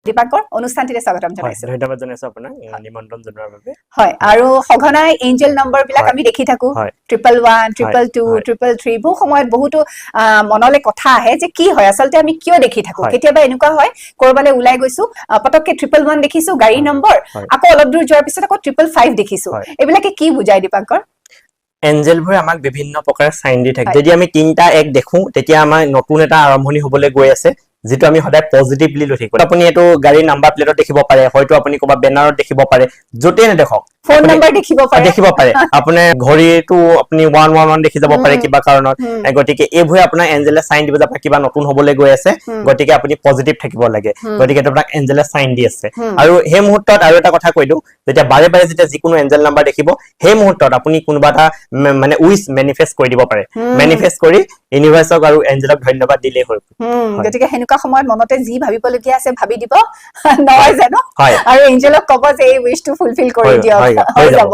দীপাংকৰ অনুষ্ঠানটিতে স্বাগতম জনাইছো ধন্যবাদ জনাইছো আপোনাক নিমন্ত্ৰণ জনোৱাৰ বাবে হয় আৰু সঘনাই এঞ্জেল নম্বৰ বিলাক আমি দেখি থাকো 111 222 333 বহু সময়ত বহুতো মনলে কথা আহে যে কি হয় আসলতে আমি কিয় দেখি থাকো কেতিয়াবা এনেকুৱা হয় কৰবালে উলাই গৈছো পটককে 111 দেখিছো গাড়ী নম্বৰ আকৌ অলপ দূৰ যোৱাৰ পিছত আকৌ 555 দেখিছো এবিলাকে কি বুজাই দীপাংকৰ এঞ্জেল ভৰে আমাক বিভিন্ন প্ৰকাৰ সাইন দি থাকে যদি আমি 3টা 1 দেখো তেতিয়া আমাৰ নতুন এটা আৰম্ভণি হ'বলৈ গৈ আছে যেটো আমি সদায় পজিটিভলি লৈ থাকিব আপুনি এটো গাড়ী নাম্বাৰ প্লেটত দেখিব পাৰে হয়তো আপুনি কোবা বেনাৰত দেখিব পাৰে যতে নে দেখক ফোন নম্বৰ দেখিব পাৰে আপুনি ঘড়ীটো আপুনি 111 দেখি যাব পাৰে কিবা কাৰণত গটিকে এভয় আপোনাৰ এঞ্জেলে সাইন দিব যাব কিবা নতুন হ'বলৈ গৈ আছে গটিকে আপুনি পজিটিভ থাকিব লাগে গটিকে আপোনাক এঞ্জেলে সাইন দি আছে আৰু হে মুহূৰ্তত আৰু এটা কথা কৈ দিও যেতিয়া বাৰে বাৰে যেতিয়া যিকোনো এঞ্জেল নাম্বাৰ দেখিব হে মুহূৰ্তত আপুনি কোনবা এটা মানে উইশ মেনিফেষ্ট কৰি দিব পাৰে মেনিফেষ্ট কৰি ইউনিভাৰ্সক আৰু এঞ্জেলক ধন্যবাদ দিলে হয় গতিকে হেনুকা সময়ত মনতে যি ভাবিবলগীয়া আছে ভাবি দিব নহয় জানো আৰু এঞ্জেলক কব যে এই উইশ টু ফুলফিল কৰি দিয়ক হৈ যাব